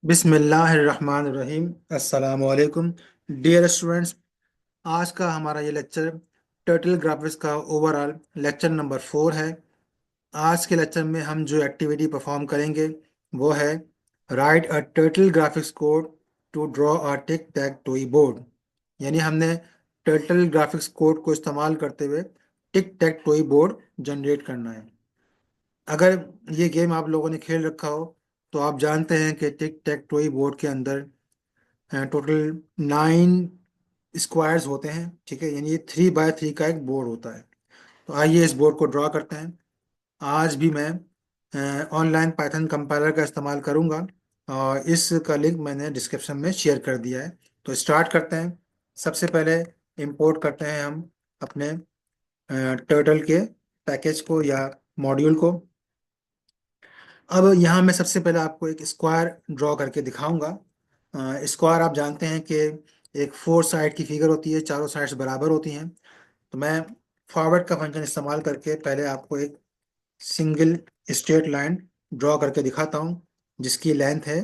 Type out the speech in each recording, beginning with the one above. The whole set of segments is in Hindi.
बिस्मिल्लाहिर्रहमानिर्रहीम। अस्सलाम वालेकुम डियर स्टूडेंट्स। आज का हमारा ये लेक्चर टर्टल ग्राफिक्स का ओवरऑल लेक्चर नंबर 4 है। आज के लेक्चर में हम जो एक्टिविटी परफॉर्म करेंगे वो है write a turtle graphics code to draw a tic tac toe board. यानी हमने टर्टल ग्राफिक्स कोड को इस्तेमाल करते हुए tic tac toe board generate करना है। अगर ये गेम आप लोगों ने खेल रखा हो तो आप जानते हैं कि टिक टैक टॉय बोर्ड के अंदर टोटल 9 स्क्वायर्स होते हैं। ठीक है, यानी ये 3x3 का एक बोर्ड होता है। तो आइए इस बोर्ड को ड्रॉ करते हैं। आज भी मैं ऑनलाइन पाइथन कंपाइलर का इस्तेमाल करूंगा और इसका लिंक मैंने डिस्क्रिप्शन में शेयर कर दिया है। तो स्टार्ट करते हैं। सबसे पहले इंपोर्ट करते हैं हम अपने टर्टल के पैकेज को या मॉड्यूल को। अब यहाँ मैं सबसे पहले आपको एक स्क्वायर ड्रॉ करके दिखाऊंगा। स्क्वायर आप जानते हैं कि एक 4 साइड की फिगर होती है, चारों साइड्स बराबर होती हैं। तो मैं फॉरवर्ड का फंक्शन इस्तेमाल करके पहले आपको एक सिंगल स्ट्रेट लाइन ड्रॉ करके दिखाता हूँ जिसकी लेंथ है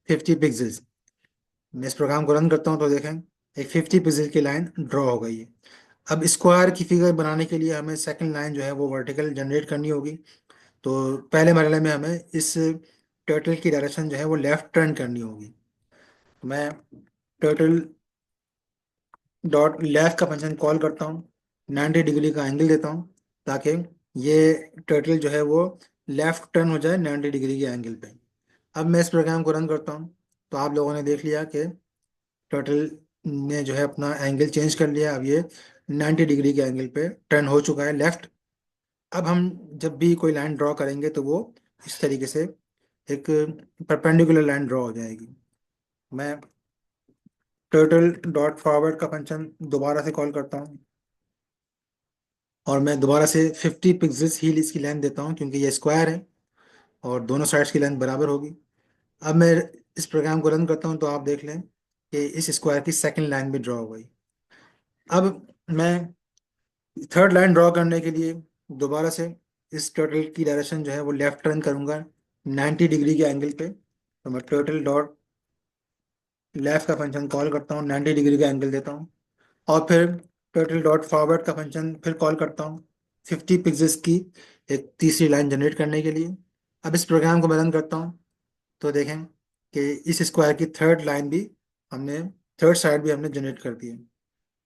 50 पिक्सल्स। मैं इस प्रोग्राम को रन करता हूँ तो देखें एक 50 पिक्सल की लाइन ड्रॉ हो गई है। अब स्क्वायर की फिगर बनाने के लिए हमें सेकंड लाइन जो है वो वर्टिकल जनरेट करनी होगी। तो पहले मरहले में हमें इस टर्टल की डायरेक्शन जो है वो लेफ्ट टर्न करनी होगी। तो मैं टर्टल डॉट लेफ्ट का फंक्शन कॉल करता हूँ, 90 डिग्री का एंगल देता हूँ ताकि ये टर्टल जो है वो लेफ्ट टर्न हो जाए 90 डिग्री के एंगल पे। अब मैं इस प्रोग्राम को रन करता हूँ तो आप लोगों ने देख लिया कि टर्टल ने जो है अपना एंगल चेंज कर लिया। अब ये 90 डिग्री के एंगल पे टर्न हो चुका है लेफ्ट। अब हम जब भी कोई लाइन ड्रॉ करेंगे तो वो इस तरीके से एक परपेंडिकुलर लाइन ड्रॉ हो जाएगी। मैं टर्टल डॉट फॉरवर्ड का फंक्शन दोबारा से कॉल करता हूँ और मैं दोबारा से 50 पिक्सल्स ही इसकी लेंथ देता हूँ क्योंकि ये स्क्वायर है और दोनों साइड्स की लेंथ बराबर होगी। अब मैं इस प्रोग्राम को रन करता हूँ तो आप देख लें कि इस स्क्वायर की सेकंड लाइन भी ड्रॉ हो गई। अब मैं थर्ड लाइन ड्रॉ करने के लिए दोबारा से इस टर्टल की डायरेक्शन जो है वो लेफ्ट टर्न करूंगा 90 डिग्री के एंगल पे। तो मैं टर्टल डॉट लेफ्ट का फंक्शन कॉल करता हूँ, 90 डिग्री का एंगल देता हूँ और फिर टर्टल डॉट फॉरवर्ड का फंक्शन फिर कॉल करता हूँ 50 पिक्सल्स की एक तीसरी लाइन जनरेट करने के लिए। अब इस प्रोग्राम को मैं रन करता हूँ तो देखें कि इस स्क्वायर की थर्ड लाइन भी हमने थर्ड साइड भी हमने जनरेट कर दी है।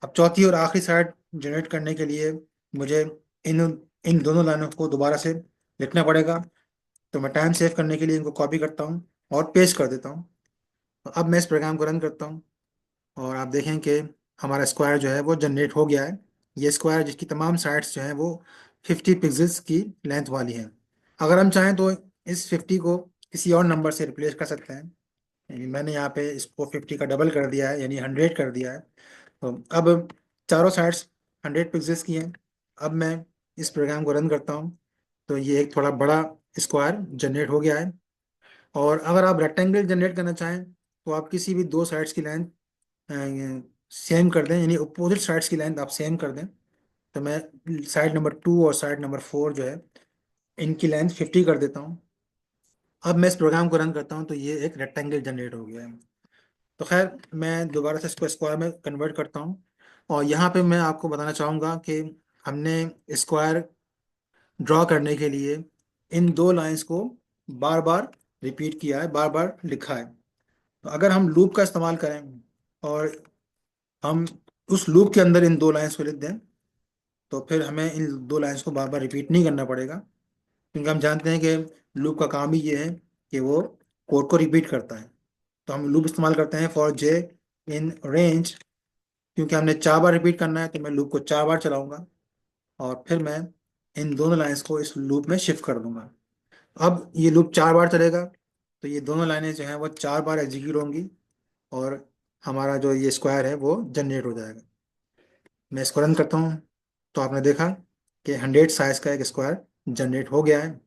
अब चौथी और आखिरी साइड जनरेट करने के लिए मुझे इन इन दोनों लाइनों को दोबारा से लिखना पड़ेगा। तो मैं टाइम सेव करने के लिए इनको कॉपी करता हूँ और पेस्ट कर देता हूँ। तो अब मैं इस प्रोग्राम को रन करता हूँ और आप देखें कि हमारा स्क्वायर जो है वो जनरेट हो गया है। ये स्क्वायर जिसकी तमाम साइड्स जो हैं वो 50 पिक्सल्स की लेंथ वाली हैं। अगर हम चाहें तो इस 50 को किसी और नंबर से रिप्लेस कर सकते हैं। यानी मैंने यहाँ पे इसको 50 का डबल कर दिया है यानी 100 कर दिया है। तो अब चारों साइड्स 100 पिक्सल्स की हैं। अब मैं इस प्रोग्राम को रन करता हूँ तो ये एक थोड़ा बड़ा स्क्वायर जनरेट हो गया है। और अगर आप रेक्टेंगल जनरेट करना चाहें तो आप किसी भी दो साइड्स की लेंथ सेम कर दें, यानी अपोजिट साइड्स की लेंथ आप सेम कर दें। तो मैं साइड नंबर 2 और साइड नंबर 4 जो है इनकी लेंथ 50 कर देता हूँ। अब मैं इस प्रोग्राम को रन करता हूँ तो ये एक रेक्टेंगल जनरेट हो गया है। तो खैर मैं दोबारा से इसको स्क्वायर में कन्वर्ट करता हूँ और यहाँ पे मैं आपको बताना चाहूँगा कि हमने स्क्वायर ड्रॉ करने के लिए इन दो लाइंस को बार बार रिपीट किया है, बार बार लिखा है। तो अगर हम लूप का इस्तेमाल करें और हम उस लूप के अंदर इन दो लाइंस को लिख दें तो फिर हमें इन दो लाइंस को बार बार रिपीट नहीं करना पड़ेगा क्योंकि हम जानते हैं कि लूप का काम ही ये है कि वो कोड को रिपीट करता है। तो हम लूप इस्तेमाल करते हैं फॉर जे इन रेंज। क्योंकि हमने 4 बार रिपीट करना है तो मैं लूप को 4 बार चलाऊंगा और फिर मैं इन दोनों लाइंस को इस लूप में शिफ्ट कर दूंगा। अब ये लूप 4 बार चलेगा तो ये दोनों लाइनें जो हैं वो 4 बार एग्जीक्यूट होंगी और हमारा जो ये स्क्वायर है वो जनरेट हो जाएगा। मैं इसको रन करता हूँ तो आपने देखा कि 100 साइज का एक स्क्वायर जनरेट हो गया है।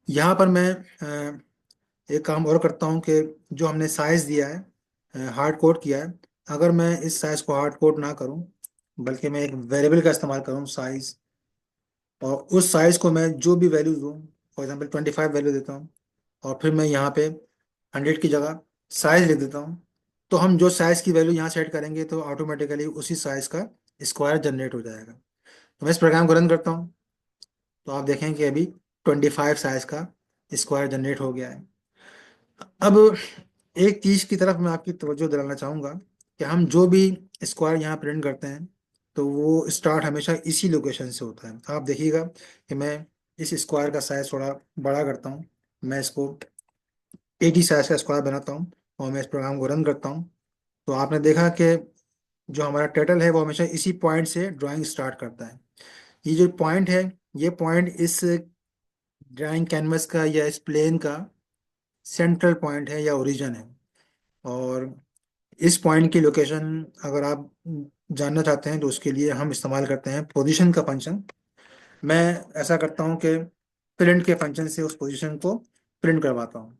यहाँ पर मैं एक काम और करता हूँ कि जो हमने साइज दिया है, हार्ड कोड किया है, अगर मैं इस साइज को हार्ड कोड ना करूँ बल्कि मैं एक वेरिएबल का इस्तेमाल करूँ साइज, और उस साइज को मैं जो भी वैल्यू दूँ, फॉर एग्जांपल 25 वैल्यू देता हूँ और फिर मैं यहाँ पे 100 की जगह साइज लिख देता हूँ। तो हम जो साइज की वैल्यू यहाँ सेट करेंगे तो ऑटोमेटिकली उसी साइज का स्क्वायर जनरेट हो जाएगा। तो मैं इस प्रोग्राम को रन करता हूँ, तो आप देखें कि अभी 25 साइज का स्क्वायर जनरेट हो गया है। अब एक चीज की तरफ मैं आपकी तवज्जो दिलाना चाहूंगा कि हम जो भी स्क्वायर यहाँ प्रिंट करते हैं तो वो स्टार्ट हमेशा इसी लोकेशन से होता है। आप देखिएगा कि मैं इस स्क्वायर का साइज थोड़ा बड़ा करता हूँ, मैं इसको 80 साइज का स्क्वायर बनाता हूँ और मैं इस प्रोग्राम को रन करता हूँ। तो आपने देखा कि जो हमारा टाइटल है वो हमेशा इसी पॉइंट से ड्राइंग स्टार्ट करता है। ये जो पॉइंट है, ये पॉइंट इस ड्राइंग कैनवस का या इस प्लेन का सेंट्रल पॉइंट है या ओरिजिन है। और इस पॉइंट की लोकेशन अगर आप जानना चाहते हैं तो उसके लिए हम इस्तेमाल करते हैं पोजीशन का फंक्शन। मैं ऐसा करता हूँ कि प्रिंट के फंक्शन से उस पोजीशन को प्रिंट करवाता हूँ।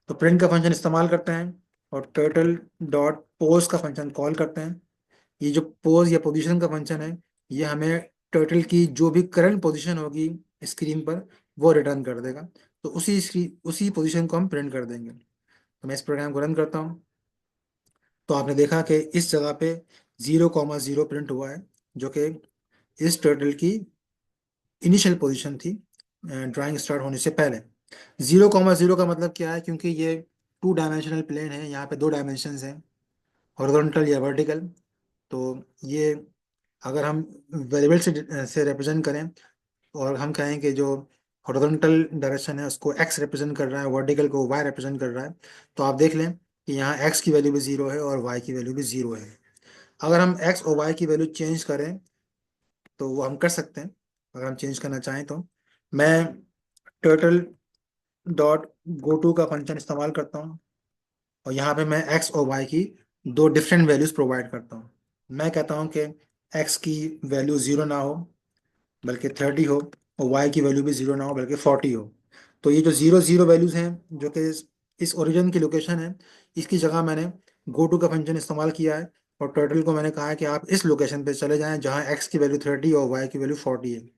तो प्रिंट का फंक्शन इस्तेमाल करते हैं और टर्टल डॉट पोज का फंक्शन कॉल करते हैं। ये जो पोज या पोजीशन का फंक्शन है, ये हमें टर्टल की जो भी करंट पोजीशन होगी स्क्रीन पर वो रिटर्न कर देगा। तो उसी पोजीशन को हम प्रिंट कर देंगे। तो मैं इस प्रोग्राम को रन करता हूँ, तो आपने देखा कि इस जगह पे 0,0 प्रिंट हुआ है, जो कि इस टर्टल की इनिशियल पोजीशन थी ड्राइंग स्टार्ट होने से पहले। 0,0 का मतलब क्या है, क्योंकि ये 2 डायमेंशनल प्लेन है, यहाँ पे 2 डायमेंशंस हैं, हॉरिजॉन्टल या वर्टिकल। तो ये अगर हम वेरिएबल से रिप्रेजेंट करें और हम कहें कि जो हॉरिजॉन्टल डायरेक्शन है उसको एक्स रिप्रेजेंट कर रहा है, वर्टिकल को वाई रिप्रेजेंट कर रहा है, तो आप देख लें कि यहाँ एक्स की वैल्यू भी 0 है और वाई की वैल्यू भी 0 है। अगर हम एक्स और वाई की वैल्यू चेंज करें तो वो हम कर सकते हैं, अगर हम चेंज करना चाहें तो। मैं टर्टल डॉट गो टू का फंक्शन इस्तेमाल करता हूँ और यहाँ पे मैं एक्स और वाई की दो डिफरेंट वैल्यूज प्रोवाइड करता हूँ। मैं कहता हूँ कि एक्स की वैल्यू 0 ना हो बल्कि 30 हो, और वाई की वैल्यू भी 0 ना हो बल्कि 40 हो। तो ये जो 0 0 वैल्यूज हैं जो कि इस ओरिजिन की लोकेशन है, इसकी जगह मैंने गो टू का फंक्शन इस्तेमाल किया है और टर्टल को मैंने कहा है कि आप इस लोकेशन पे चले जाएं जहां एक्स की वैल्यू 30 और वाई की वैल्यू 40 है।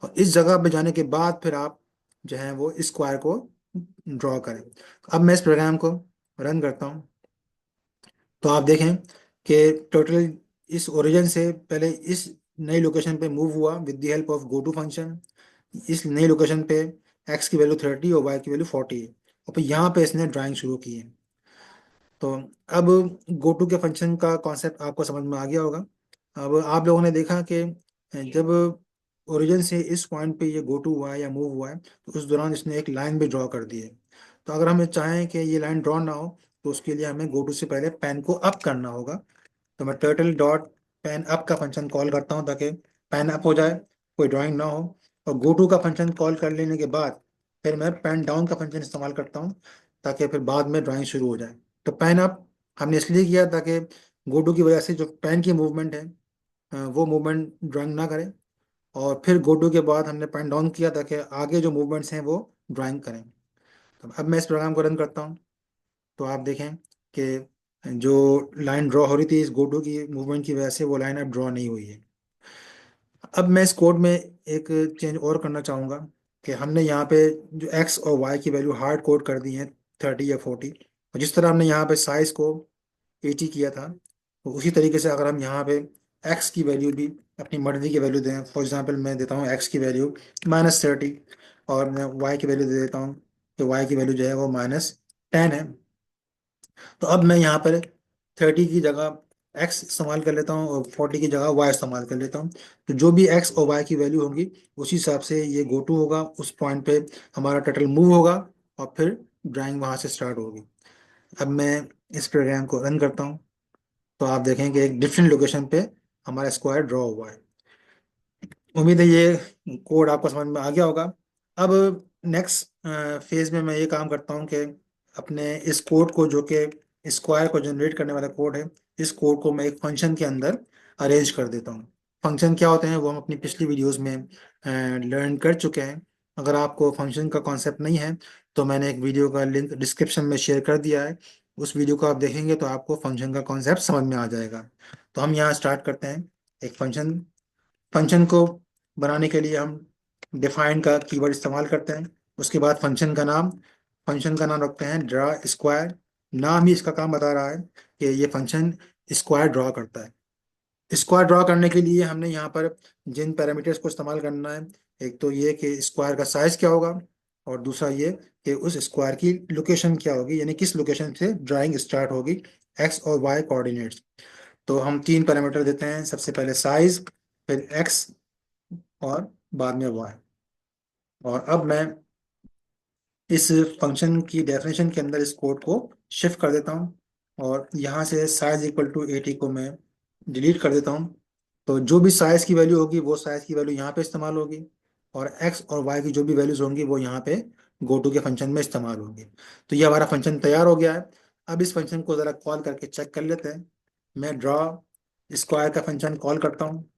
और इस जगह पे जाने के बाद फिर आप जो है वो स्क्वायर को ड्रॉ करें। अब मैं इस प्रोग्राम को रन करता हूँ, तो आप देखें कि टोटल इस ओरिजिन से पहले इस नई लोकेशन पे मूव हुआ with the help of go to function. इस नई लोकेशन पे एक्स की वैल्यू 30 और वाई की वैल्यू 40 है, और फिर यहाँ पे इसने ड्राइंग शुरू की है। तो अब गो टू के फंक्शन का कॉन्सेप्ट आपको समझ में आ गया होगा। अब आप लोगों ने देखा कि जब ओरिजिन से इस पॉइंट पे ये गो टू हुआ है या मूव हुआ है तो उस दौरान इसने एक लाइन भी ड्रॉ कर दी है। तो अगर हमें चाहें कि ये लाइन ड्रॉ ना हो तो उसके लिए हमें गो टू से पहले पेन को अप करना होगा। तो मैं टर्टल डॉट पेन अप का फंक्शन कॉल करता हूँ ताकि पेन अप हो जाए, कोई ड्राइंग ना हो। और गो टू का फंक्शन कॉल कर लेने के बाद फिर मैं पेन डाउन का फंक्शन इस्तेमाल करता हूँ ताकि फिर बाद में ड्राइंग शुरू हो जाए। तो पेन अप हमने इसलिए किया ताकि गो टू की वजह से जो पेन की मूवमेंट है वो मूवमेंट ड्राइंग ना करे, और फिर गो टू के बाद हमने पेन डाउन किया ताकि आगे जो मूवमेंट्स हैं वो ड्राइंग करें। तो अब मैं इस प्रोग्राम को रन करता हूँ, तो आप देखें कि जो लाइन ड्रॉ हो रही थी इस गो टू की मूवमेंट की वजह से वो लाइन अब ड्रॉ नहीं हुई है। अब मैं इस कोड में एक चेंज और करना चाहूँगा कि हमने यहाँ पे जो एक्स और वाई की वैल्यू हार्ड कोड कर दी है 30 या 40, और जिस तरह हमने यहाँ पे साइज को 80 किया था, तो उसी तरीके से अगर हम यहाँ पे एक्स की वैल्यू भी अपनी मर्जी की वैल्यू दें, फॉर एग्जांपल मैं देता हूँ एक्स की वैल्यू -30 और मैं वाई की वैल्यू दे देता हूँ, तो वाई की वैल्यू जो है वो -10 है। तो अब मैं यहाँ पर 30 की जगह एक्स इस्तेमाल कर लेता हूँ और 40 की जगह वाई इस्तेमाल कर लेता हूँ। तो जो भी एक्स और वाई की वैल्यू होगी उसी हिसाब से ये गो टू होगा, उस पॉइंट पे हमारा टर्टल मूव होगा और फिर ड्राइंग वहाँ से स्टार्ट होगी। अब मैं इस प्रोग्राम को रन करता हूँ, तो आप देखें कि एक डिफरेंट लोकेशन पे हमारा स्क्वायर ड्रॉ हुआ है। उम्मीद है ये कोड आपको समझ में आ गया होगा। अब नेक्स्ट फेज में मैं ये काम करता हूँ कि अपने इस कोड को, जो कि स्क्वायर को जनरेट करने वाला कोड है, इस कोड को मैं एक फंक्शन के अंदर अरेंज कर देता हूँ। फंक्शन क्या होते हैं वो हम अपनी पिछली वीडियोस में लर्न कर चुके हैं। अगर आपको फंक्शन का कॉन्सेप्ट नहीं है तो मैंने एक वीडियो का लिंक डिस्क्रिप्शन में शेयर कर दिया है, उस वीडियो को आप देखेंगे तो आपको फंक्शन का कॉन्सेप्ट समझ में आ जाएगा। तो हम यहाँ स्टार्ट करते हैं एक फंक्शन। फंक्शन को बनाने के लिए हम डिफाइन का कीवर्ड इस्तेमाल करते हैं, उसके बाद फंक्शन का नाम, फंक्शन का नाम रखते हैं ड्रा स्क्वायर। नाम ही इसका काम बता रहा है कि ये फंक्शन स्क्वायर ड्रॉ करता है। स्क्वायर ड्रॉ करने के लिए हमने यहाँ पर जिन पैरामीटर्स को इस्तेमाल करना है, एक तो ये कि स्क्वायर का साइज क्या होगा, और दूसरा ये कि उस स्क्वायर की लोकेशन क्या होगी, यानी किस लोकेशन से ड्राइंग स्टार्ट होगी, एक्स और वाई कोऑर्डिनेट्स। तो हम तीन पैरामीटर देते हैं, सबसे पहले साइज, फिर एक्स, और बाद में वाई। और अब मैं इस फंक्शन की डेफिनेशन के अंदर इस कोड को शिफ्ट कर देता हूँ, और यहाँ से साइज इक्वल टू 80 को मैं डिलीट कर देता हूँ। तो जो भी साइज की वैल्यू होगी वो साइज की वैल्यू यहाँ पे इस्तेमाल होगी, और एक्स और वाई की जो भी वैल्यूज होंगी वो यहाँ पे गो टू के फंक्शन में इस्तेमाल होगी। तो ये हमारा फंक्शन तैयार हो गया है। अब इस फंक्शन को ज़रा कॉल करके चेक कर लेते हैं। मैं ड्रॉ स्क्वायर का फंक्शन कॉल करता हूँ।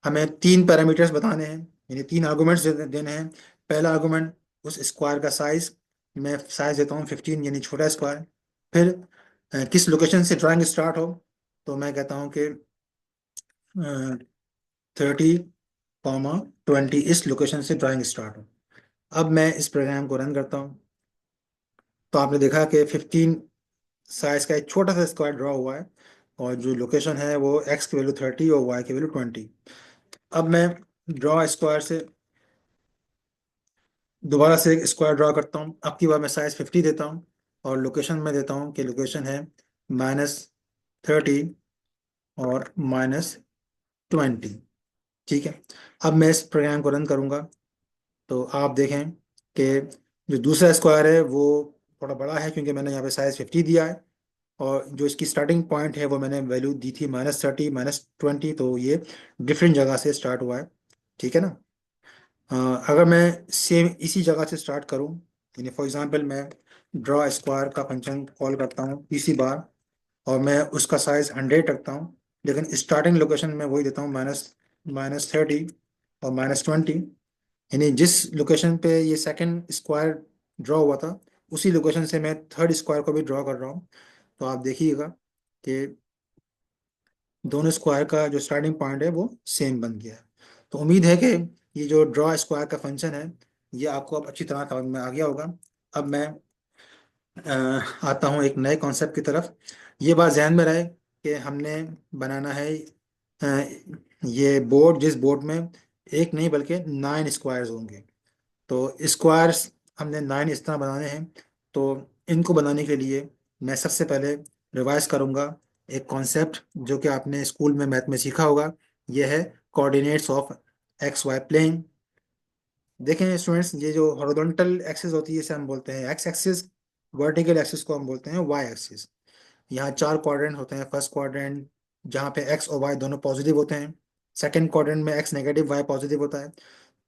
हमें तीन पैरामीटर्स बताने हैं, यानी तीन आर्गूमेंट्स देने हैं। पहला आर्गूमेंट उस स्क्वायर का साइज, मैं साइज देता हूँ 15, यानी छोटा स्क्वायर। फिर किस लोकेशन से ड्राइंग स्टार्ट हो, तो मैं कहता हूँ कि 30, 20 इस लोकेशन से ड्राइंग स्टार्ट हो। अब मैं इस प्रोग्राम को रन करता हूँ, तो आपने देखा कि 15 साइज का एक छोटा सा स्क्वायर ड्रॉ हुआ है, और जो लोकेशन है वो एक्स की वैल्यू 30 और वाई की वैल्यू 20। अब मैं ड्रॉ स्क्वायर से दोबारा से एक स्क्वायर ड्रॉ करता हूँ। अब की बार मैं साइज 50 देता हूँ, और लोकेशन में देता हूँ कि लोकेशन है -30 और -20। ठीक है। अब मैं इस प्रोग्राम को रन करूँगा, तो आप देखें कि जो दूसरा स्क्वायर है वो थोड़ा बड़ा है, क्योंकि मैंने यहाँ पे साइज 50 दिया है, और जो इसकी स्टार्टिंग पॉइंट है वो मैंने वैल्यू दी थी -30 -20, तो ये डिफरेंट जगह से स्टार्ट हुआ है। ठीक है ना। अ, अगर मैं सेम इसी जगह से स्टार्ट करूं, यानी फॉर एग्जांपल मैं ड्रॉ स्क्वायर का फंक्शन कॉल करता हूं तीसरी बार, और मैं उसका साइज 100 रखता हूं, लेकिन स्टार्टिंग लोकेशन में वही देता हूं -30 और -20, यानी जिस लोकेशन पे ये सेकंड स्क्वायर ड्रॉ हुआ था उसी लोकेशन से मैं थर्ड स्क्वायर को भी ड्रॉ कर रहा हूँ। तो आप देखिएगा कि दोनों स्क्वायर का जो स्टार्टिंग पॉइंट है वो सेम बन गया है। तो उम्मीद है कि ये जो ड्रॉ स्क्वायर का फंक्शन है ये आपको अब अच्छी तरह समझ में आ गया होगा। अब मैं अ, आता हूँ एक नए कॉन्सेप्ट की तरफ। ये बात ध्यान में रहे कि हमने बनाना है ये बोर्ड, जिस बोर्ड में एक नहीं बल्कि 9 स्क्वायर्स होंगे। तो स्क्वायर्स हमने 9 इस तरह बनाने हैं। तो इनको बनाने के लिए मैं सबसे पहले रिवाइज करूंगा एक कॉन्सेप्ट जो कि आपने स्कूल में मैथ में सीखा होगा। यह है coordinates of X Y plane. देखें स्टूडेंट्स, ये जो हॉरिजॉन्टल एक्सिस होती है इसे हम बोलते हैं एक्स एक्सिस, वर्टिकल एक्सिस को हम बोलते हैं वाई एक्सिस। यहाँ चार क्वाड्रेंट होते हैं। फर्स्ट क्वाड्रेंट जहाँ पे एक्स और वाई दोनों पॉजिटिव होते हैं। सेकंड क्वाड्रेंट में एक्स नेगेटिव वाई पॉजिटिव होता है।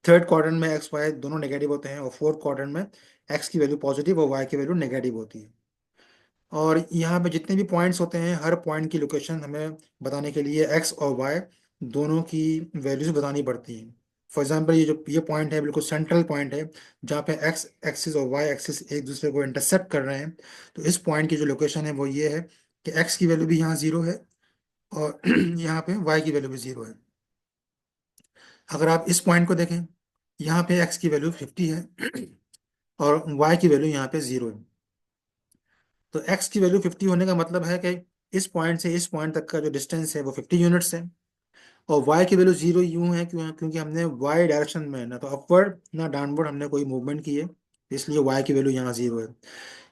थर्ड क्वाड्रेंट में एक्स वाई दोनों नेगेटिव होते हैं, और फोर्थ क्वाड्रेंट में एक्स की वैल्यू पॉजिटिव और वाई की वैल्यू नेगेटिव होती है। और यहाँ पे जितने भी पॉइंट्स होते हैं हर पॉइंट की लोकेशन हमें बताने के लिए एक्स और वाई दोनों की वैल्यूज बतानी पड़ती हैं। फॉर एग्जांपल ये जो ये पॉइंट है बिल्कुल सेंट्रल पॉइंट है, जहाँ पे एक्स एक्सिस और वाई एक्सिस एक दूसरे को इंटरसेक्ट कर रहे हैं। तो इस पॉइंट की जो लोकेशन है वो ये है कि एक्स की वैल्यू भी यहाँ जीरो है, और यहाँ पे वाई की वैल्यू भी जीरो है। अगर आप इस पॉइंट को देखें, यहाँ पे एक्स की वैल्यू 50 है और वाई की वैल्यू यहाँ पे जीरो है। तो एक्स की वैल्यू 50 होने का मतलब है कि इस पॉइंट से इस पॉइंट तक का जो डिस्टेंस है वो 50 यूनिट्स है। और वाई की वैल्यू जीरो यूं है क्योंकि हमने वाई डायरेक्शन में ना तो अपवर्ड ना डाउनवर्ड हमने कोई मूवमेंट की है, इसलिए वाई की वैल्यू यहाँ जीरो है।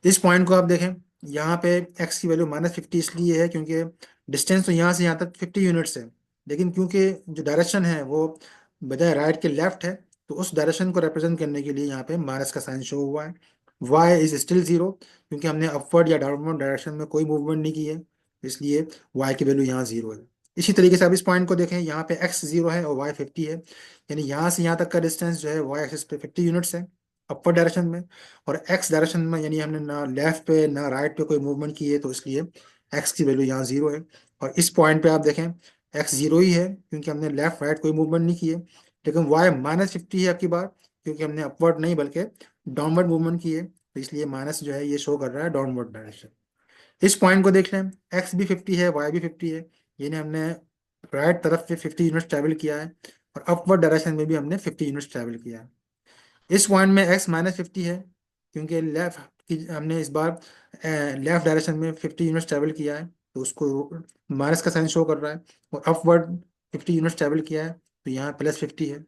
इस पॉइंट को आप देखें, यहाँ पे एक्स की वैल्यू -50 इसलिए है क्योंकि डिस्टेंस तो यहाँ से यहाँ तक 50 यूनिट्स है, लेकिन क्योंकि जो डायरेक्शन है वो बजाय राइट के लेफ्ट है, तो उस डायरेक्शन को रिप्रेजेंट करने के लिए यहाँ पे माइनस का साइन शो हुआ है। वाई इज स्टिल जीरो क्योंकि हमने अपवर्ड या डाउनवर्ड डायरेक्शन में कोई मूवमेंट नहीं की है, इसलिए वाई की वैल्यू यहाँ जीरो है। इसी तरीके से आप इस पॉइंट को देखें, यहाँ पे एक्स जीरो है और वाई 50 है, यानी यहाँ से यहाँ तक का डिस्टेंस जो है वाई एक्सिस पे 50 यूनिट्स है अपर डायरेक्शन में, और एक्स डायरेक्शन में यानी हमने ना लेफ्ट पे ना राइट पे कोई मूवमेंट की है, तो इसलिए एक्स की वैल्यू यहाँ जीरो है। और इस पॉइंट पे आप देखें एक्स जीरो ही है क्योंकि हमने लेफ्ट राइट कोई मूवमेंट नहीं की है, लेकिन वाई -50 है आपकी बार, क्योंकि हमने अपवर्ड नहीं बल्कि डाउनवर्ड मूवमेंट की है, तो इसलिए माइनस जो है ये शो कर रहा है डाउनवर्ड डायरेक्शन। इस पॉइंट को देख लें, एक्स भी 50 है वाई भी 50 है, यानी हमने राइट तरफ पे 50 यूनिट्स ट्रैवल किया है, और अपवर्ड डायरेक्शन में भी हमने 50 यूनिट्स ट्रैवल किया है। इस पॉइंट में एक्स -50 है, क्योंकि लेफ्ट की हमने इस बार लेफ्ट डायरेक्शन में 50 यूनिट्स ट्रेवल किया है, तो उसको माइनस का साइन शो कर रहा है। और अपवर्ड 50 यूनिट्स ट्रेवल किया है, तो यहाँ +50 है।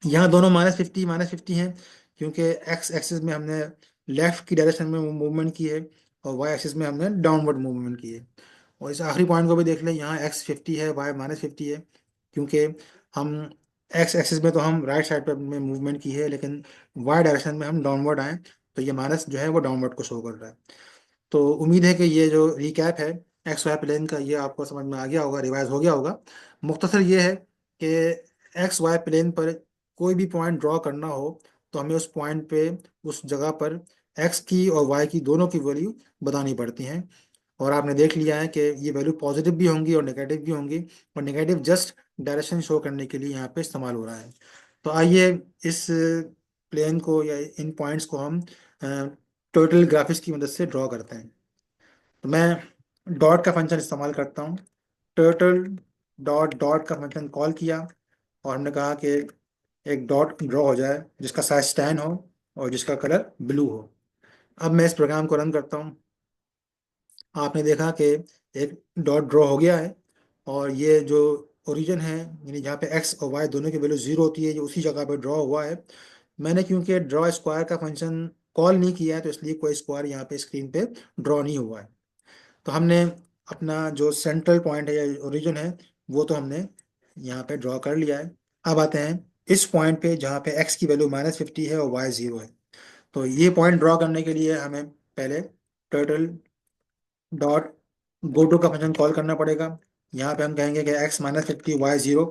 यहाँ दोनों माइनस फिफ्टी हैं, क्योंकि एक्स एक्सिस में हमने लेफ्ट की डायरेक्शन में मूवमेंट की है, और वाई एक्सिस में हमने डाउनवर्ड मूवमेंट की है। और इस आखिरी पॉइंट को भी देख लें, यहाँ x50 है, y -50 है, क्योंकि हम एक्स एक्सिस में तो हम राइट साइड पर में मूवमेंट की है, लेकिन वाई डायरेक्शन में हम डाउनवर्ड आए, तो ये माइनस जो है वो डाउनवर्ड को शो कर रहा है। तो उम्मीद है कि ये जो रिकैप है एक्स वाई प्लेन का, ये आपको समझ में आ गया होगा, रिवाइज हो गया होगा। मुख्तसर ये है कि एक्स वाई प्लेन पर कोई भी पॉइंट ड्रॉ करना हो, तो हमें उस पॉइंट पे, उस जगह पर एक्स की और वाई की दोनों की वैल्यू बतानी पड़ती हैं। और आपने देख लिया है कि ये वैल्यू पॉजिटिव भी होंगी और नेगेटिव भी होंगी, और नेगेटिव जस्ट डायरेक्शन शो करने के लिए यहाँ पे इस्तेमाल हो रहा है। तो आइए इस प्लेन को या इन पॉइंट्स को हम टोटल ग्राफिक्स की मदद से ड्रॉ करते हैं। तो मैं डॉट का फंक्शन इस्तेमाल करता हूँ। टर्टल डॉट डॉट का फंक्शन कॉल किया, और हमने कहा कि एक डॉट ड्रॉ हो जाए जिसका साइज 10 हो और जिसका कलर ब्लू हो। अब मैं इस प्रोग्राम को रन करता हूँ। आपने देखा कि एक डॉट ड्रॉ हो गया है, और ये जो ओरिजिन है, यानी जहाँ पे एक्स और वाई दोनों की वैल्यू 0 होती है, ये उसी जगह पे ड्रॉ हुआ है। मैंने क्योंकि ड्रॉ स्क्वायर का फंक्शन कॉल नहीं किया है, तो इसलिए कोई स्क्वायर यहाँ पे स्क्रीन पे ड्रॉ नहीं हुआ है। तो हमने अपना जो सेंट्रल पॉइंट है या ओरिजिन है, वो तो हमने यहाँ पे ड्रॉ कर लिया है। अब आते हैं इस पॉइंट पे जहाँ पे एक्स की वैल्यू -50 है और वाई 0 है। तो ये पॉइंट ड्रॉ करने के लिए हमें पहले टर्टल डॉट गो टू का फंक्शन कॉल करना पड़ेगा। यहाँ पे हम कहेंगे कि x -50 y 0।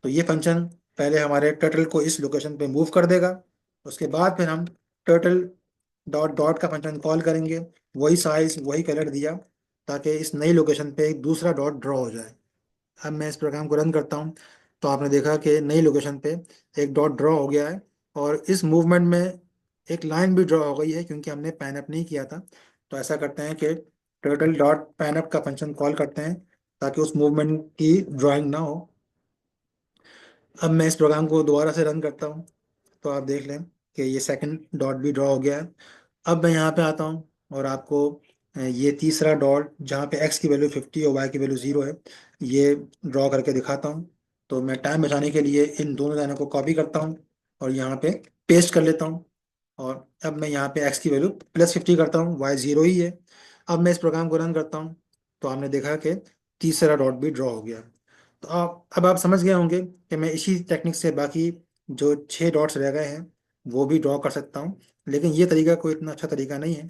तो ये फंक्शन पहले हमारे टर्टल को इस लोकेशन पे मूव कर देगा। उसके बाद फिर हम टर्टल डॉट डॉट का फंक्शन कॉल करेंगे, वही साइज वही कलर दिया, ताकि इस नई लोकेशन पे एक दूसरा डॉट ड्रॉ हो जाए। अब मैं इस प्रोग्राम को रन करता हूँ, तो आपने देखा कि नई लोकेशन पे एक डॉट ड्रॉ हो गया है, और इस मूवमेंट में एक लाइन भी ड्रॉ हो गई है, क्योंकि हमने पैन अप नहीं किया था। तो ऐसा करते हैं कि टर्टल डॉट पैन अप का फंक्शन कॉल करते हैं, ताकि उस मूवमेंट की ड्राइंग ना हो। अब मैं इस प्रोग्राम को दोबारा से रन करता हूँ, तो आप देख लें कि ये सेकंड डॉट भी ड्रॉ हो गया है। अब मैं यहाँ पे आता हूँ, और आपको ये तीसरा डॉट जहाँ पे एक्स की वैल्यू 50 और वाई की वैल्यू 0 है, ये ड्रॉ करके दिखाता हूँ। तो मैं टाइम बचाने के लिए इन दोनों लाइनों को कॉपी करता हूँ और यहाँ पे पेस्ट कर लेता हूँ। और अब मैं यहाँ पे एक्स की वैल्यू +50 करता हूँ, वाई 0 ही है। अब मैं इस प्रोग्राम को रन करता हूँ, तो आपने देखा कि तीसरा डॉट भी ड्रॉ हो गया। तो अब आप समझ गए होंगे कि मैं इसी टेक्निक से बाकी जो 6 डॉट्स रह गए हैं वो भी ड्रॉ कर सकता हूँ। लेकिन ये तरीका कोई इतना अच्छा तरीका नहीं है।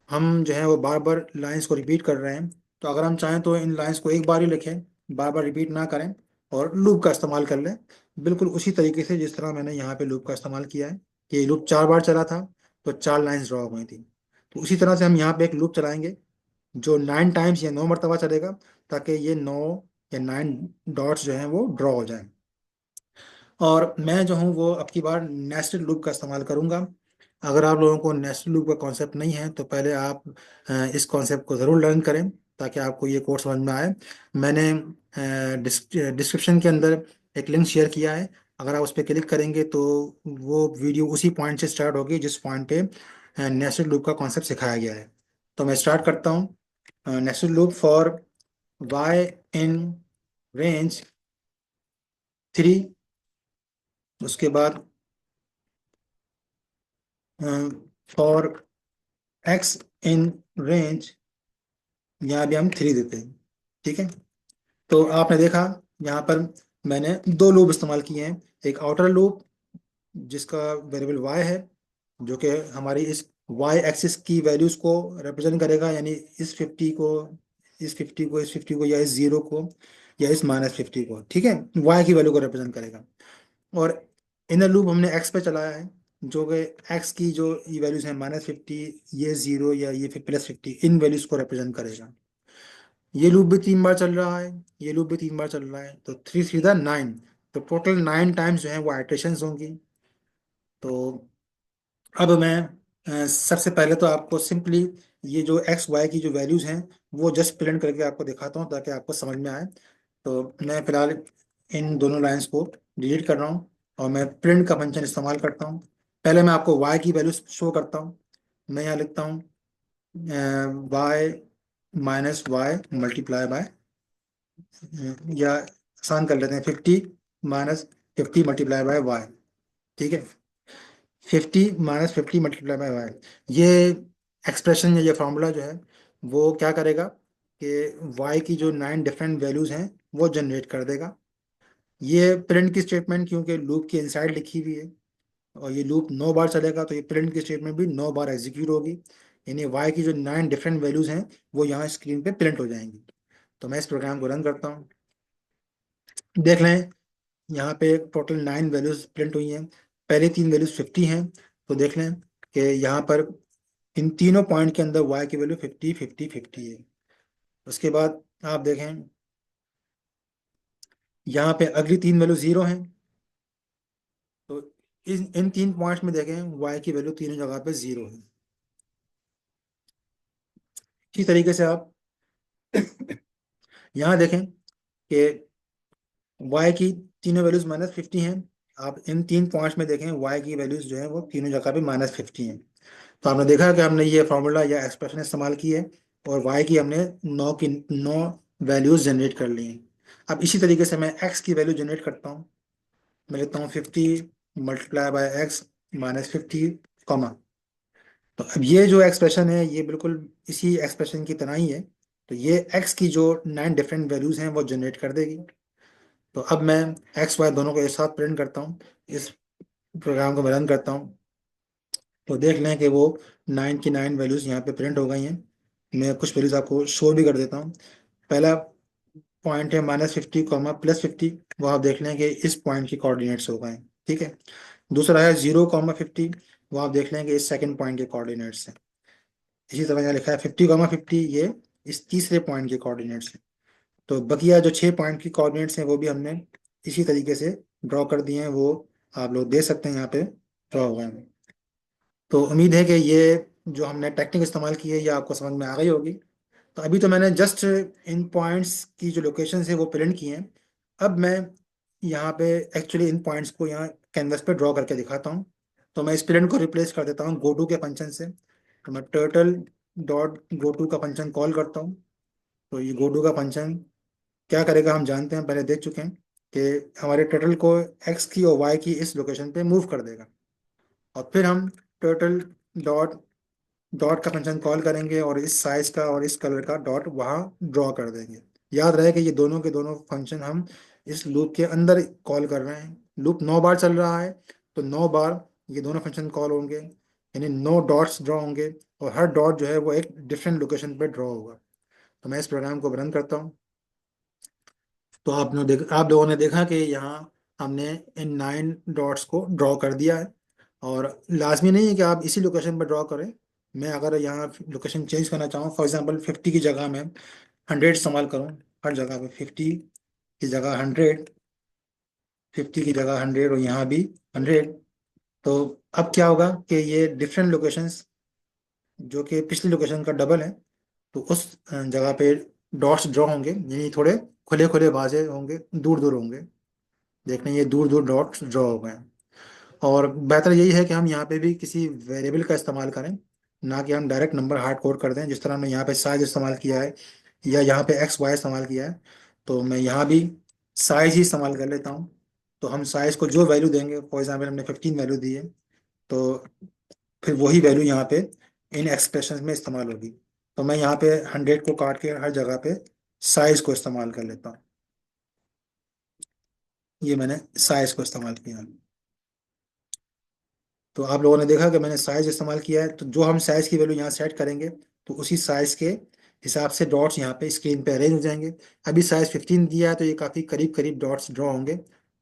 हम जो है वो बार बार लाइंस को रिपीट कर रहे हैं। तो अगर हम चाहें तो इन लाइंस को एक बार ही लिखें, बार बार रिपीट ना करें, और लूप का इस्तेमाल कर लें, बिल्कुल उसी तरीके से जिस तरह मैंने यहाँ पे लूप का इस्तेमाल किया है। कि ये लूप 4 बार चला था, तो 4 लाइंस ड्रॉ हो गई थी। तो उसी तरह से हम यहाँ पे एक लूप चलाएंगे जो 9 टाइम्स या 9 मरतबा चलेगा, ताकि ये 9 या 9 डॉट्स जो हैं वो ड्रॉ हो जाएं। और मैं जो हूँ वो अब की बार नेस्टेड लूप का इस्तेमाल करूँगा। अगर आप लोगों को नेस्टेड लूप का कॉन्सेप्ट नहीं है, तो पहले आप इस कॉन्सेप्ट को ज़रूर लर्न करें, ताकि आपको ये कोर्स समझ में आए। मैंने डिस्क्रिप्शन के अंदर एक लिंक शेयर किया है। अगर आप उस पर क्लिक करेंगे, तो वो वीडियो उसी पॉइंट से स्टार्ट होगी जिस पॉइंट पे नेस्टेड लूप का कॉन्सेप्ट सिखाया गया है। तो मैं स्टार्ट करता हूँ। Nested loop for Y in range 3। उसके बाद फॉर एक्स इन रेंज, यहाँ भी हम 3 देते हैं। ठीक है। तो आपने देखा यहाँ पर मैंने 2 लूप इस्तेमाल किए हैं। एक आउटर लूप जिसका वेरिएबल y है, जो कि हमारी इस y एक्सिस की वैल्यूज को रिप्रेजेंट करेगा, यानी इस 50 को, इस 50 को, इस 50 को, या इस 0 को, या इस -50 को। ठीक है, y की वैल्यू को रिप्रेजेंट करेगा। और इनर लूप हमने एक्स पे चलाया है, जो कि एक्स की जो ये वैल्यूज हैं -50, ये 0, या ये फिर +50, इन वैल्यूज को रिप्रेजेंट करेगा। ये लूप भी 3 बार चल रहा है, ये लूप भी 3 बार चल रहा है, तो 3 3 9। तो टोटल 9 टाइम्स जो है वो आइट्रेशंस होंगी। तो अब मैं सबसे पहले तो आपको सिंपली ये जो एक्स वाई की जो वैल्यूज हैं वो जस्ट प्रिंट करके आपको दिखाता हूँ, ताकि आपको समझ में आए। तो मैं फिलहाल इन दोनों लाइंस को डिलीट कर रहा हूँ, और मैं प्रिंट का फंक्शन इस्तेमाल करता हूँ। पहले मैं आपको y की वैल्यू शो करता हूँ। मैं यहाँ लिखता हूँ y minus Y multiply by, या आसान कर लेते हैं 50 - 50 मल्टीप्लाई बाय y। ठीक है, 50 - 50 मल्टीप्लाई बाय y, ये एक्सप्रेशन या ये फॉर्मूला जो है वो क्या करेगा कि y की जो 9 डिफरेंट वैल्यूज हैं वो जनरेट कर देगा। ये प्रिंट की स्टेटमेंट क्योंकि लूप की इनसाइड लिखी हुई है और ये लूप 9 बार चलेगा, तो ये प्रिंट की स्टेटमेंट भी 9 बार एग्जीक्यूट होगी। यानी y की जो 9 डिफरेंट वैल्यूज हैं वो यहाँ स्क्रीन पे प्रिंट हो जाएंगी। तो मैं इस प्रोग्राम को रन करता हूँ। देख लें, यहाँ पे टोटल 9 वैल्यूज प्रिंट हुई हैं। पहले 3 वैल्यूज 50 हैं। तो देख लें कि यहाँ पर इन तीनों पॉइंट के अंदर y की वैल्यू 50 50 50 है। उसके बाद आप देखें, यहाँ पे अगली 3 वैल्यू 0 हैं। तो इन 3 पॉइंट्स में देखें y की वैल्यू तीनों जगह पे 0 है। इसी तरीके से आप यहाँ देखें कि y की तीनों वैल्यूज -50 हैं। आप इन 3 पॉइंट्स में देखें y की वैल्यूज जो है वो तीनों जगह पे -50 हैं। तो आपने देखा कि हमने ये फॉर्मूला या एक्सप्रेशन इस्तेमाल की है और y की हमने 9 वैल्यूज जनरेट कर ली हैं। अब इसी तरीके से मैं x की वैल्यू जनरेट करता हूँ। मैं लिखता हूँ 50 × (x) - 50, कॉमा। तो अब ये जो एक्सप्रेशन है ये बिल्कुल इसी एक्सप्रेशन की तरह ही है। तो ये x की जो 9 डिफरेंट वैल्यूज हैं वो जनरेट कर देगी। तो अब मैं x y दोनों को एक साथ प्रिंट करता हूँ। इस प्रोग्राम को मैं रन करता हूँ। तो देख लें कि वो 9 की 9 वैल्यूज यहाँ पे प्रिंट हो गई हैं। मैं कुछ वैल्यूज आपको शो भी कर देता हूँ। पहला पॉइंट है -50, +50। वो आप देख लें कि इस पॉइंट के कोऑर्डिनेट्स हो गए हैं। ठीक है। दूसरा है 0, 50। वो आप देख लें कि इस सेकंड पॉइंट के कोऑर्डिनेट्स हैं। इसी तरह यहाँ लिखा है 50, 50, ये इस तीसरे पॉइंट के कोऑर्डिनेट्स हैं। तो बकिया जो 6 पॉइंट की कोऑर्डिनेट्स हैं वो भी हमने इसी तरीके से ड्रॉ कर दिए हैं। वो आप लोग देख सकते हैं यहाँ पे ड्रॉ हुए हैं। तो उम्मीद है कि ये जो हमने टेक्निक इस्तेमाल की है ये आपको समझ में आ गई होगी। तो अभी तो मैंने जस्ट इन पॉइंट्स की जो लोकेशन है वो प्रिंट की हैं। अब मैं यहाँ पे एक्चुअली इन पॉइंट्स को यहाँ कैनवस पे ड्रॉ करके दिखाता हूँ। तो मैं इस प्रिंट को रिप्लेस कर देता हूँ गो टू के फंक्शन से। तो मैं टर्टल डॉट गो टू का फंक्शन कॉल करता हूँ। तो ये गो टू का फंक्शन क्या करेगा हम जानते हैं, पहले देख चुके हैं कि हमारे टर्टल को एक्स की और वाई की इस लोकेशन पे मूव कर देगा। और फिर हम टर्टल डॉट डॉट का फंक्शन कॉल करेंगे और इस साइज का और इस कलर का डॉट वहाँ ड्रॉ कर देंगे। याद रहे कि ये दोनों के दोनों फंक्शन हम इस लूप के अंदर कॉल कर रहे हैं। लूप 9 बार चल रहा है, तो 9 बार ये दोनों फंक्शन कॉल होंगे, यानी 9 डॉट्स ड्रॉ होंगे और हर डॉट जो है वो एक डिफरेंट लोकेशन पे ड्रॉ होगा। तो मैं इस प्रोग्राम को रन करता हूँ। तो आप लोगों ने देखा कि यहाँ हमने इन 9 डॉट्स को ड्रॉ कर दिया है। और लाजमी नहीं है कि आप इसी लोकेशन पर ड्रॉ करें। मैं अगर यहाँ लोकेशन चेंज करना चाहूँ, फॉर एग्जांपल 50 की जगह मैं 100 इस्तेमाल करूँ, हर जगह पे 50 की जगह 100, 50 की जगह 100 और यहाँ भी 100। तो अब क्या होगा कि ये डिफरेंट लोकेशंस जो कि पिछली लोकेशन का डबल है, तो उस जगह पे डॉट्स ड्रॉ होंगे, यानी थोड़े खुले खुले बाजे होंगे, दूर दूर होंगे। देखने ये दूर दूर डॉट्स ड्रॉ हो गए हैं। और बेहतर यही है कि हम यहाँ पे भी किसी वेरिएबल का इस्तेमाल करें, ना कि हम डायरेक्ट नंबर हार्ड कोड कर दें, जिस तरह हमने यहाँ पे साइज इस्तेमाल किया है या यहाँ पे एक्स वाई इस्तेमाल किया है। तो मैं यहाँ भी साइज ही इस्तेमाल कर लेता हूँ। तो हम साइज को जो वैल्यू देंगे, फॉर एग्जाम्पल हमने 15 वैल्यू दी है, तो फिर वही वैल्यू यहाँ पे इन एक्सप्रेशन में इस्तेमाल होगी। तो मैं यहाँ पे 100 को काट के हर जगह पे साइज को इस्तेमाल कर लेता हूँ। ये मैंने साइज को इस्तेमाल किया। तो आप लोगों ने देखा कि मैंने साइज इस्तेमाल किया है, तो जो हम साइज की वैल्यू यहाँ सेट करेंगे तो उसी साइज के हिसाब से डॉट्स यहाँ पे स्क्रीन पे अरेंज हो जाएंगे। अभी साइज 15 दिया है तो ये काफ़ी करीब करीब डॉट्स ड्रॉ होंगे।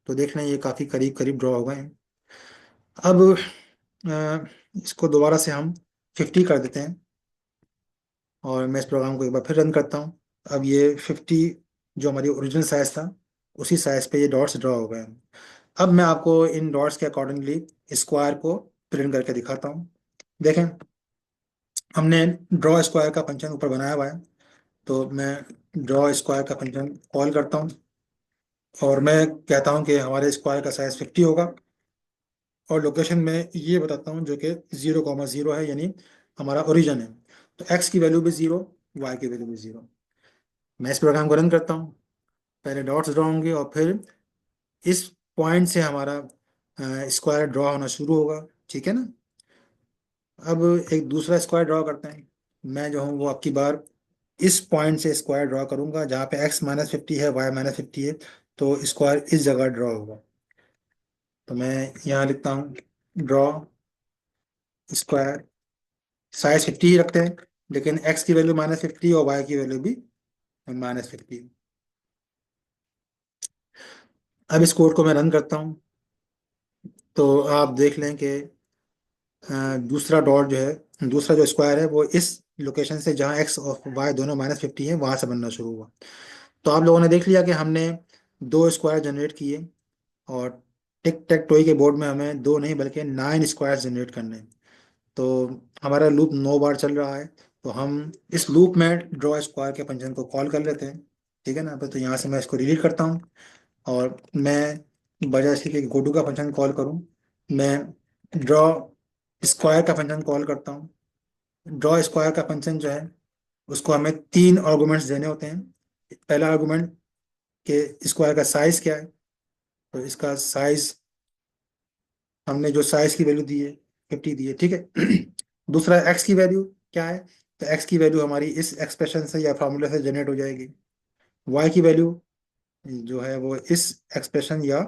तो देख रहे हैं ये काफ़ी करीब करीब ड्रॉ हो गए हैं। अब इसको दोबारा से हम 50 कर देते हैं और मैं इस प्रोग्राम को एक बार फिर रन करता हूँ। अब ये 50 जो हमारी ओरिजिनल साइज था उसी साइज पे ये डॉट्स ड्रॉ हो गए हैं। अब मैं आपको इन डॉट्स के अकॉर्डिंगली स्क्वायर को प्रिंट करके दिखाता हूँ। देखें, हमने ड्रॉ स्क्वायर का फंक्शन ऊपर बनाया हुआ है। तो मैं ड्रॉ स्क्वायर का फंक्शन कॉल करता हूँ और मैं कहता हूँ कि हमारे स्क्वायर का साइज 50 होगा। और लोकेशन में ये बताता हूँ जो कि 0,0 है, यानी हमारा ओरिजिन है। तो एक्स की वैल्यू भी 0, वाई की वैल्यू भी 0। मैं इस प्रोग्राम को रन करता हूँ। पहले डॉट्स ड्रॉ होंगे और फिर इस पॉइंट से हमारा स्क्वायर ड्रॉ होना शुरू होगा, ठीक है ना। अब एक दूसरा स्क्वायर ड्रॉ करते हैं। मैं जो हूँ वो आपकी बार इस पॉइंट से स्क्वायर ड्रॉ करूंगा जहाँ पे x-50 है, y-50 है। तो स्क्वायर इस जगह ड्रॉ होगा। तो मैं यहाँ लिखता हूँ ड्रॉ स्क्वायर। साइज 50 ही रखते हैं, लेकिन x की वैल्यू -50 और y की वैल्यू भी -50। अब इस कोड को मैं रन करता हूँ। तो आप देख लें कि दूसरा डॉट जो है, दूसरा जो स्क्वायर है वो इस लोकेशन से जहाँ x और y दोनों -50 है वहां से बनना शुरू हुआ। तो आप लोगों ने देख लिया कि हमने दो स्क्वायर जनरेट किए, और टिक टैक टोई के बोर्ड में हमें दो नहीं बल्कि 9 स्क्वायर जनरेट करने हैं। तो हमारा लूप 9 बार चल रहा है। तो हम इस लूप में ड्रॉ स्क्वायर के फंक्शन को कॉल कर लेते हैं, ठीक है ना। तो यहाँ से मैं इसको डिलीट करता हूँ, और मैं बजाय इसके कि गोटू का फंक्शन कॉल करूँ, मैं ड्रॉ स्क्वायर का फंक्शन कॉल करता हूँ। ड्रॉ स्क्वायर का फंक्शन जो है उसको हमें 3 आर्गुमेंट्स देने होते हैं। पहला आर्गुमेंट के स्क्वायर का साइज क्या है। तो इसका साइज हमने जो साइज की वैल्यू दी है 50 दी है, ठीक है। दूसरा एक्स की वैल्यू क्या है। तो एक्स की वैल्यू हमारी इस एक्सप्रेशन से या फार्मूला से जनरेट हो जाएगी। वाई की वैल्यू जो है वो इस एक्सप्रेशन या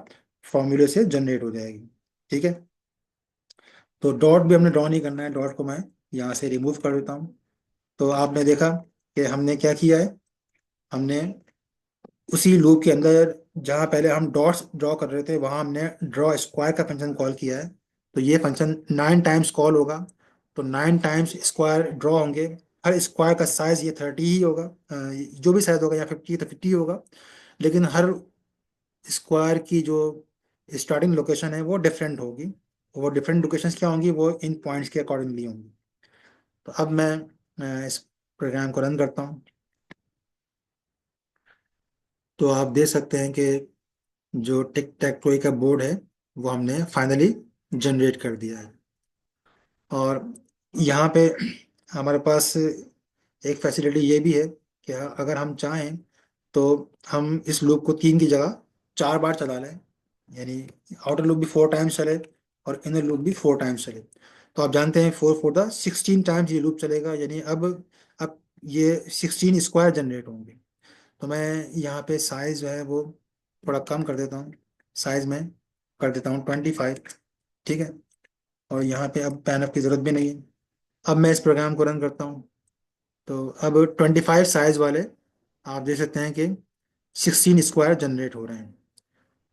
फॉर्मूले से जनरेट हो जाएगी, ठीक है। तो डॉट भी हमने ड्रॉ नहीं करना है, डॉट को मैं यहाँ से रिमूव कर देता हूँ। तो आपने देखा कि हमने क्या किया है। हमने उसी लूप के अंदर जहाँ पहले हम डॉट्स ड्रॉ कर रहे थे वहाँ हमने ड्रॉ स्क्वायर का फंक्शन कॉल किया है। तो ये फंक्शन 9 टाइम्स कॉल होगा। तो 9 टाइम्स स्क्वायर ड्रॉ होंगे। हर स्क्वायर का साइज ये 30 ही होगा, जो भी साइज होगा, या 50 तो 50 होगा। लेकिन हर स्क्वायर की जो स्टार्टिंग लोकेशन है वो डिफरेंट होगी। वो डिफरेंट लोकेशंस क्या होंगी, वो इन पॉइंट्स के अकॉर्डिंगली होंगी। तो अब मैं इस प्रोग्राम को रन करता हूँ। तो आप देख सकते हैं कि जो टिक टैक टोय का बोर्ड है वो हमने फाइनली जनरेट कर दिया है। और यहाँ पे हमारे पास एक फैसिलिटी ये भी है कि अगर हम चाहें तो हम इस लूप को 3 की जगह 4 बार चला लें। यानी आउटर लूप भी 4 टाइम्स चले और इनर लूप भी 4 टाइम्स चले। तो आप जानते हैं 4 4 16 टाइम्स ये लूप चलेगा, यानी अब ये 16 स्क्वायर जनरेट होंगे। तो मैं यहाँ पे साइज जो है वो थोड़ा कम कर देता हूँ। साइज में कर देता हूँ 25, ठीक है। और यहाँ पे अब पैनअप की ज़रूरत भी नहीं है। अब मैं इस प्रोग्राम को रन करता हूँ। तो अब 25 साइज वाले आप देख सकते हैं कि 16 स्क्वायर जनरेट हो रहे हैं।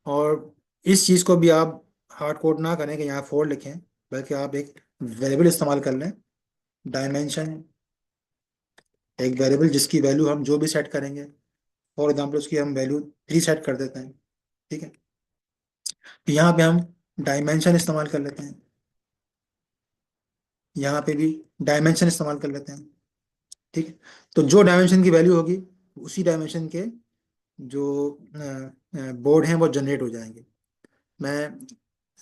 और इस चीज़ को भी आप हार्ड कोड ना करें कि यहाँ 4 लिखें, बल्कि आप एक वेरिएबल इस्तेमाल कर लें, डायमेंशन। एक वेरिएबल जिसकी वैल्यू हम जो भी सेट करेंगे, फॉर एग्जाम्पल उसकी हम वैल्यू 3 सेट कर देते हैं, ठीक है। तो यहाँ पे हम डायमेंशन इस्तेमाल कर लेते हैं। यहाँ पे भी डायमेंशन इस्तेमाल कर लेते हैं, ठीक है। तो जो डायमेंशन की वैल्यू होगी उसी डायमेंशन के जो बोर्ड हैं वो जनरेट हो जाएंगे। मैं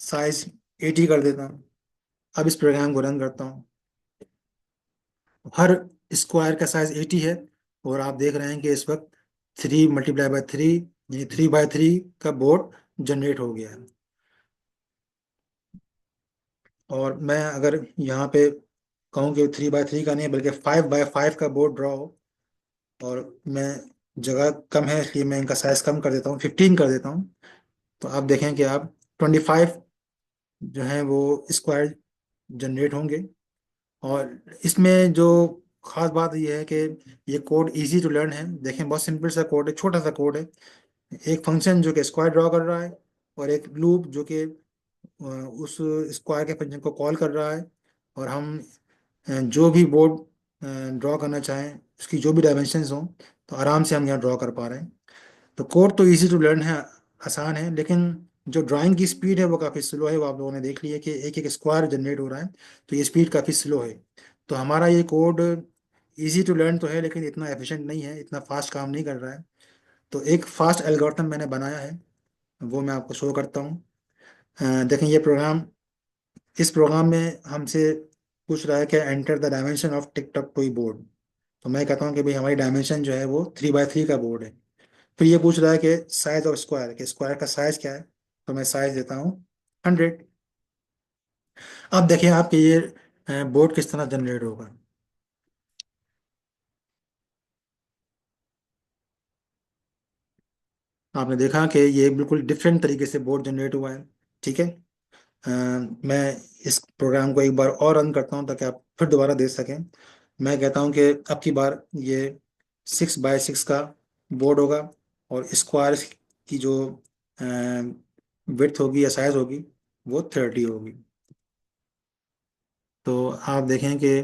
साइज 80 कर देता हूँ। अब इस प्रोग्राम को रन करता हूँ। हर स्क्वायर का साइज 80 है। और आप देख रहे हैं कि इस वक्त 3 × 3 यानी 3 × 3 का बोर्ड जनरेट हो गया है। और मैं अगर यहाँ पे कहूँ कि 3 × 3 का नहीं बल्कि 5 × 5 का बोर्ड ड्रॉ हो, और मैं जगह कम है इसलिए मैं इनका साइज कम कर देता हूँ, 15 कर देता हूँ। तो आप देखें कि आप 25 जो है वो स्क्वायर जनरेट होंगे। और इसमें जो खास बात ये है कि ये कोड इजी टू लर्न है। देखें बहुत सिंपल सा कोड है, छोटा सा कोड है। एक फंक्शन जो कि स्क्वायर ड्रॉ कर रहा है, और एक लूप जो कि उस स्क्वायर के फंक्शन को कॉल कर रहा है। और हम जो भी बोर्ड ड्रॉ करना चाहें, उसकी जो भी डायमेंशंस हों, तो आराम से हम यहाँ ड्रॉ कर पा रहे हैं। तो कोड तो इजी टू लर्न है, आसान है, लेकिन जो ड्राइंग की स्पीड है वो काफ़ी स्लो है। वो आप लोगों ने देख लिया कि एक एक स्क्वायर जनरेट हो रहा है, तो ये स्पीड काफ़ी स्लो है। तो हमारा ये कोड इजी टू लर्न तो है, लेकिन इतना एफिशिएंट नहीं है, इतना फास्ट काम नहीं कर रहा है। तो एक फास्ट एल्गोरिथम मैंने बनाया है, वो मैं आपको शो करता हूँ। देखें ये प्रोग्राम इस प्रोग्राम में हमसे पूछ रहा है कि enter the dimension of TikTok toy board. तो मैं कहता हूँ कि भाई हमारी डायमेंशन जो है वो 3x3 का बोर्ड है। फिर ये पूछ रहा है कि साइज ऑफ स्क्वायर, कि स्क्वायर का साइज क्या है। तो मैं साइज देता हूँ 100। अब देखिए आपके ये बोर्ड किस तरह जनरेट होगा। आपने देखा कि ये बिल्कुल डिफरेंट तरीके से बोर्ड जनरेट हुआ है। ठीक है। अ, मैं इस प्रोग्राम को एक बार और रन करता हूँ ताकि आप फिर दोबारा देख सकें। मैं कहता हूँ कि अब की बार ये 6x6 का बोर्ड होगा, और स्क्वायर की जो विड्थ होगी या साइज होगी वो 30 होगी। तो आप देखें कि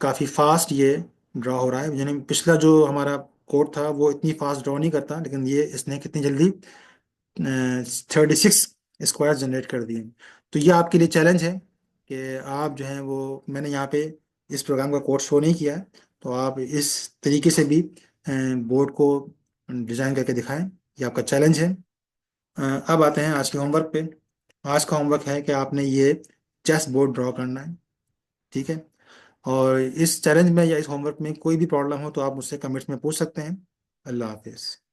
काफ़ी फास्ट ये ड्रा हो रहा है। यानी पिछला जो हमारा कोड था वो इतनी फास्ट ड्रॉ नहीं करता, लेकिन ये इसने कितनी जल्दी 36 स्क्वायर जनरेट कर दिए। तो ये आपके लिए चैलेंज है कि आप जो है वो, मैंने यहाँ पे इस प्रोग्राम का कोड शो नहीं किया है, तो आप इस तरीके से भी बोर्ड को डिजाइन करके दिखाएं। ये आपका चैलेंज है। अब आते हैं आज के होमवर्क पे। आज का होमवर्क है कि आपने ये चेस बोर्ड ड्रॉ करना है। ठीक है। और इस चैलेंज में या इस होमवर्क में कोई भी प्रॉब्लम हो तो आप मुझसे कमेंट्स में पूछ सकते हैं। अल्लाह हाफिज़।